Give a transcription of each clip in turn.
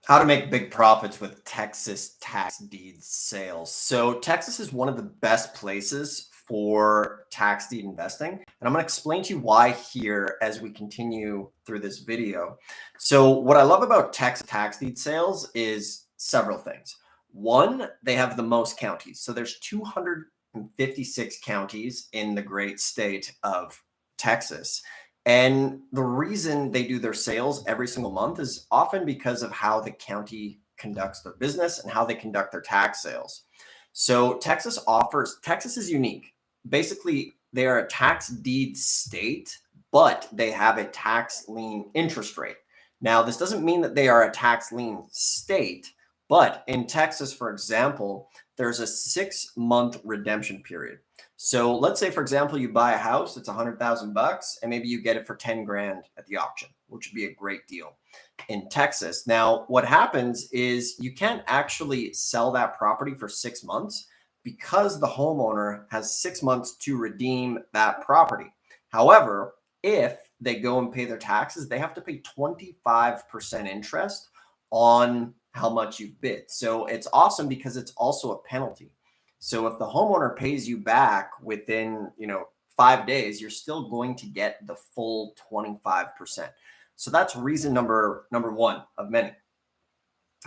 How to make big profits with Texas tax deed sales. So Texas is one of the best places for tax deed investing. And I'm going to explain to you why here as we continue through this video. So what I love about Texas tax deed sales is several things. One, they have the most counties. So there's 256 counties in the great state of Texas. And the reason they do their sales every single month is often because of how the county conducts their business and how they conduct their tax sales. So Texas is unique. Basically, they are a tax deed state, but they have a tax lien interest rate. Now, this doesn't mean that they are a tax lien state, but in Texas, for example, there's a 6-month redemption period. So let's say, for example, you buy a house, it's $100,000, and maybe you get it for 10 grand at the auction, which would be a great deal in Texas. Now, what happens is you can't actually sell that property for 6 months because the homeowner has 6 months to redeem that property. However, if they go and pay their taxes, they have to pay 25% interest on how much you've bid. So it's awesome because it's also a penalty. So if the homeowner pays you back within, 5 days, you're still going to get the full 25%. So that's reason number one of many.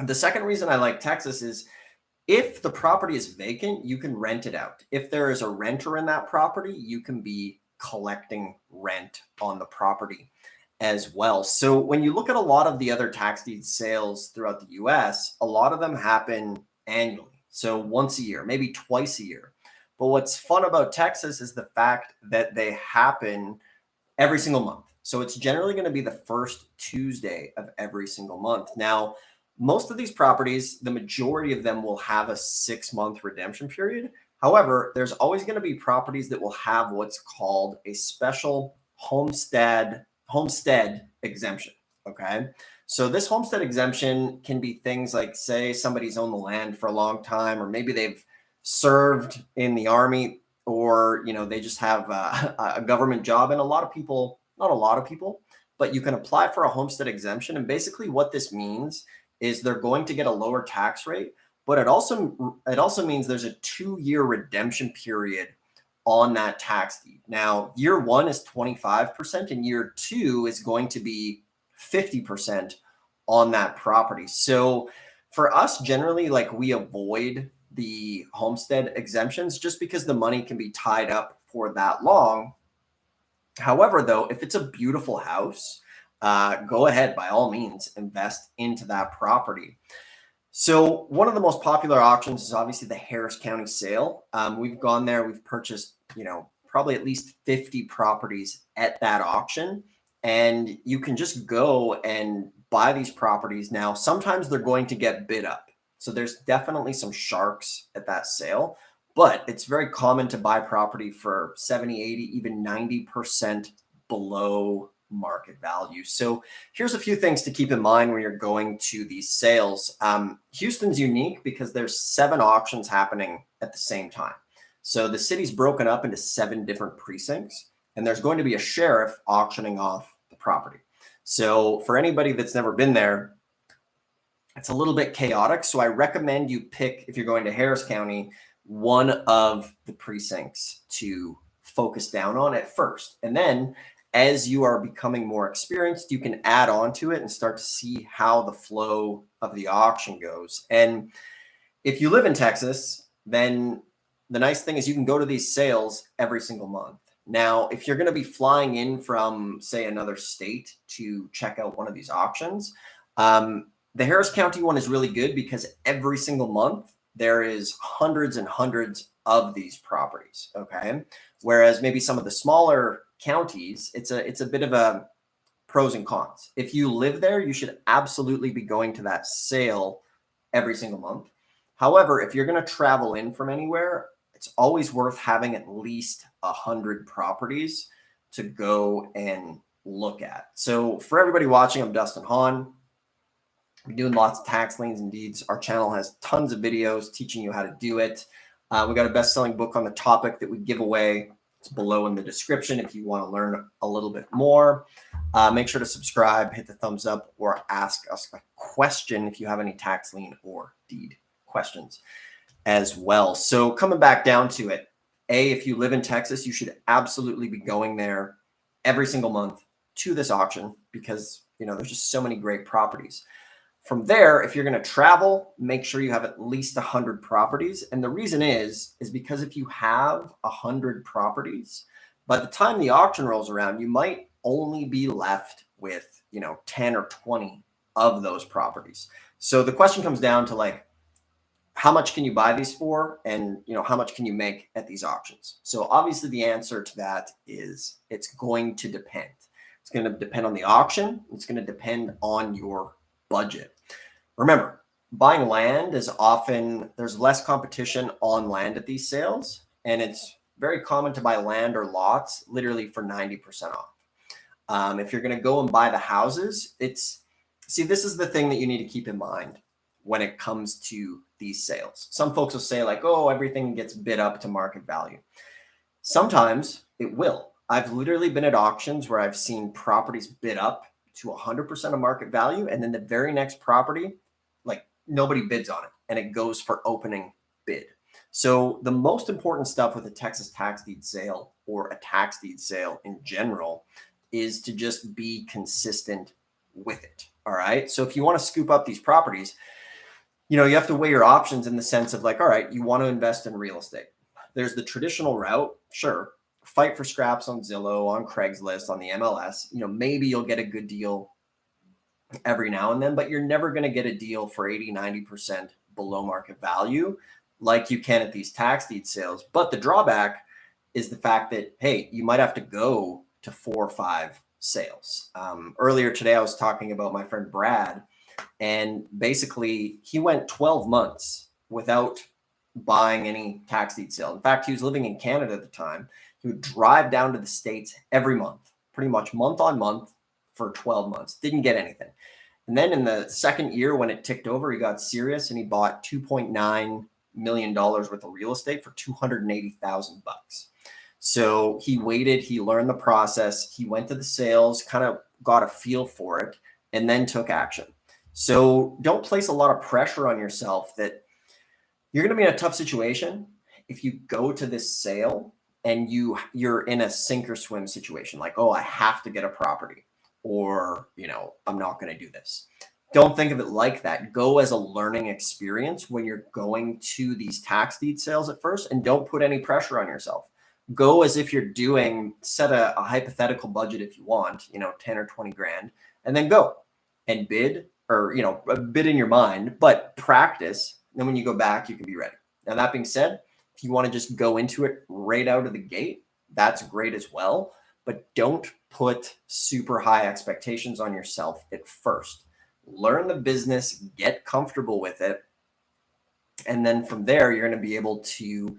The second reason I like Texas is if the property is vacant, you can rent it out. If there is a renter in that property, you can be collecting rent on the property as well. So when you look at a lot of the other tax deed sales throughout the US, a lot of them happen annually. So once a year, maybe twice a year. But what's fun about Texas is the fact that they happen every single month. So it's generally going to be the first Tuesday of every single month. Now, most of these properties, the majority of them will have a 6-month redemption period. However, there's always going to be properties that will have what's called a special homestead exemption. Okay. So this homestead exemption can be things like, say, somebody's owned the land for a long time, or maybe they've served in the army, or they just have a government job. And a lot of people, not a lot of people, but you can apply for a homestead exemption. And basically, what this means is they're going to get a lower tax rate, but it also means there's a 2-year redemption period on that tax deed. Now, year 1 is 25%, and year 2 is going to be 50% on that property. So for us, generally, we avoid the homestead exemptions just because the money can be tied up for that long. However, though, if it's a beautiful house, go ahead, by all means, invest into that property. So one of the most popular auctions is obviously the Harris County sale. We've gone there, we've purchased, probably at least 50 properties at that auction. And you can just go and buy these properties. Now, sometimes they're going to get bid up. So there's definitely some sharks at that sale, but it's very common to buy property for 70, 80, even 90% below market value. So here's a few things to keep in mind when you're going to these sales. Houston's unique because there's 7 auctions happening at the same time. So the city's broken up into 7 different precincts, and there's going to be a sheriff auctioning off the property. So for anybody that's never been there, it's a little bit chaotic. So I recommend you pick, if you're going to Harris County, one of the precincts to focus down on at first. And then as you are becoming more experienced, you can add on to it and start to see how the flow of the auction goes. And if you live in Texas, then the nice thing is you can go to these sales every single month. Now, if you're going to be flying in from, say, another state to check out one of these auctions, the Harris County one is really good because every single month there is hundreds and hundreds of these properties. Okay. Whereas maybe some of the smaller counties, it's a bit of a pros and cons. If you live there, you should absolutely be going to that sale every single month. However, if you're going to travel in from anywhere, it's always worth having at least 100 properties to go and look at. So for everybody watching, I'm Dustin Hahn. We're doing lots of tax liens and deeds. Our channel has tons of videos teaching you how to do it. We got a best-selling book on the topic that we give away. It's below in the description if you want to learn a little bit more. Make sure to subscribe, hit the thumbs up, or ask us a question if you have any tax lien or deed questions as well. So coming back down to it, if you live in Texas, you should absolutely be going there every single month to this auction because, there's just so many great properties. From there, if you're going to travel, make sure you have at least 100 properties. And the reason is because if you have 100 properties, by the time the auction rolls around, you might only be left with, 10 or 20 of those properties. So the question comes down to like, how much can you buy these for? And, how much can you make at these auctions? So obviously the answer to that is it's going to depend. It's going to depend on the auction. It's going to depend on your budget. Remember, buying land is often, there's less competition on land at these sales. And it's very common to buy land or lots literally for 90% off. If you're going to go and buy the houses, this is the thing that you need to keep in mind when it comes to these sales. Some folks will say like, oh, everything gets bid up to market value. Sometimes it will. I've literally been at auctions where I've seen properties bid up to 100% of market value. And then the very next property, like nobody bids on it and it goes for opening bid. So the most important stuff with a Texas tax deed sale or a tax deed sale in general is to just be consistent with it. All right. So if you want to scoop up these properties, you have to weigh your options in the sense of like, all right, you want to invest in real estate. There's the traditional route. Sure. Fight for scraps on Zillow, on Craigslist, on the MLS. Maybe you'll get a good deal every now and then, but you're never going to get a deal for 80, 90% below market value like you can at these tax deed sales. But the drawback is the fact that, hey, you might have to go to 4 or 5 sales. Earlier today, I was talking about my friend Brad, and basically he went 12 months without buying any tax deed sale. In fact, he was living in Canada at the time. He would drive down to the States every month, pretty much month on month for 12 months. Didn't get anything. And then in the second year when it ticked over, he got serious and he bought $2.9 million worth of real estate for $280,000. So he waited, he learned the process, he went to the sales, kind of got a feel for it, and then took action. So don't place a lot of pressure on yourself that you're going to be in a tough situation if you go to this sale and you're in a sink or swim situation, like, oh, I have to get a property, or, I'm not going to do this. Don't think of it like that. Go as a learning experience when you're going to these tax deed sales at first, and don't put any pressure on yourself. Go as if you're set a hypothetical budget if you want, 10 or 20 grand, and then go and bid, or, bid in your mind, but practice. Then when you go back, you can be ready. Now, that being said, if you want to just go into it right out of the gate, that's great as well. But don't put super high expectations on yourself at first. Learn the business, get comfortable with it. And then from there, you're going to be able to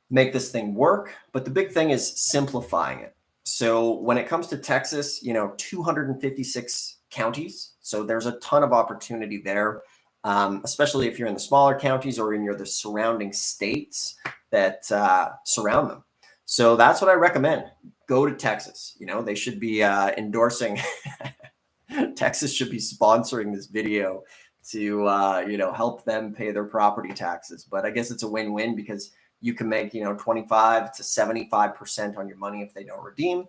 make this thing work. But the big thing is simplifying it. So when it comes to Texas, 256 counties. So there's a ton of opportunity there. Especially if you're in the smaller counties or in the surrounding states that surround them. So that's what I recommend. Go to Texas. They should be endorsing. Texas should be sponsoring this video to, help them pay their property taxes. But I guess it's a win-win because you can make, 25 to 75% on your money if they don't redeem.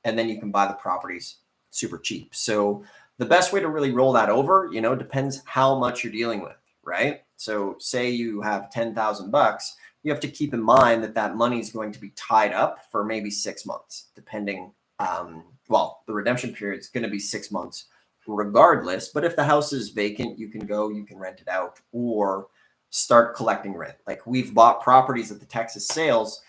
And then you can buy the properties super cheap. So the best way to really roll that over, depends how much you're dealing with, right? So say you have $10,000, you have to keep in mind that money is going to be tied up for maybe 6 months, depending. The redemption period is going to be 6 months regardless. But if the house is vacant, you can rent it out or start collecting rent. Like we've bought properties at the Texas sales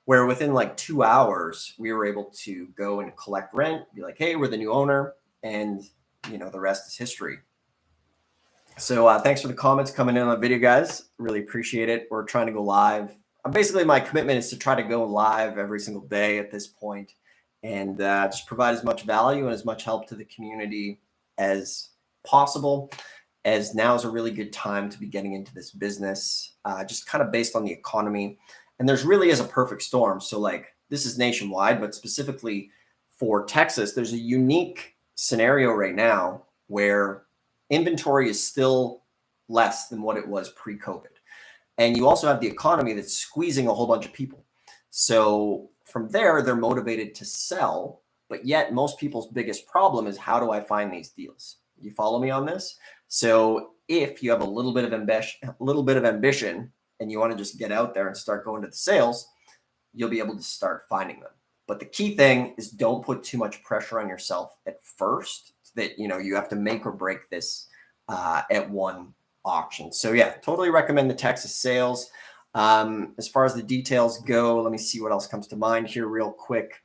where within like 2 hours, we were able to go and collect rent, be like, hey, we're the new owner. And, the rest is history. So thanks for the comments coming in on the video, guys. Really appreciate it. We're trying to go live. Basically, my commitment is to try to go live every single day at this point and just provide as much value and as much help to the community as possible, as now is a really good time to be getting into this business, just kind of based on the economy. And there's really is a perfect storm. So like this is nationwide, but specifically for Texas, there's a unique scenario right now where inventory is still less than what it was pre-COVID. And you also have the economy that's squeezing a whole bunch of people. So from there, they're motivated to sell, but yet most people's biggest problem is, how do I find these deals? You follow me on this? So if you have a little bit of ambition and you want to just get out there and start going to the sales, you'll be able to start finding them. But the key thing is, don't put too much pressure on yourself at first that, you have to make or break this at one auction. So yeah, totally recommend the Texas sales. As far as the details go, let me see what else comes to mind here real quick.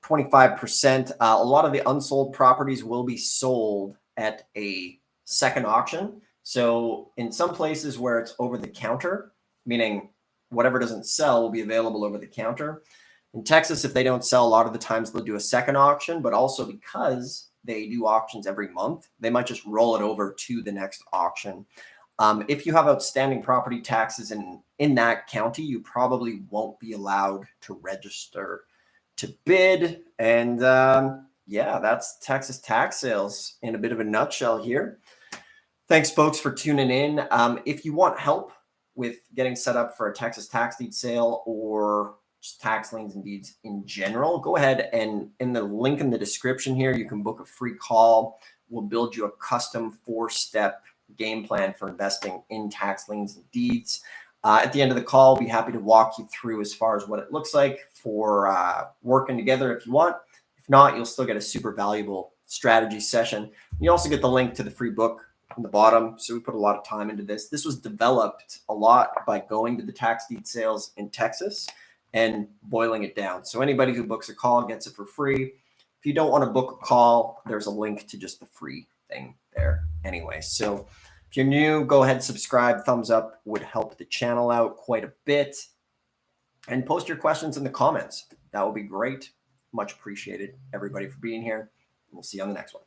25%. A lot of the unsold properties will be sold at a second auction. So in some places where it's over the counter, meaning whatever doesn't sell will be available over the counter. In Texas, if they don't sell, a lot of the times they'll do a second auction, but also because they do auctions every month, they might just roll it over to the next auction. If you have outstanding property taxes in that county, you probably won't be allowed to register to bid. And yeah, that's Texas tax sales in a bit of a nutshell here. Thanks, folks, for tuning in. If you want help with getting set up for a Texas tax deed sale or just tax liens and deeds in general, go ahead and in the link in the description here, you can book a free call. We'll build you a custom 4-step game plan for investing in tax liens and deeds. At the end of the call, I'll be happy to walk you through as far as what it looks like for working together if you want. If not, you'll still get a super valuable strategy session. You also get the link to the free book on the bottom. So we put a lot of time into this. This was developed a lot by going to the tax deed sales in Texas and boiling it down. So anybody who books a call gets it for free. If you don't want to book a call, there's a link to just the free thing there anyway. So if you're new, go ahead, subscribe. Thumbs up would help the channel out quite a bit. And post your questions in the comments. That would be great. Much appreciated, everybody, for being here. We'll see you on the next one.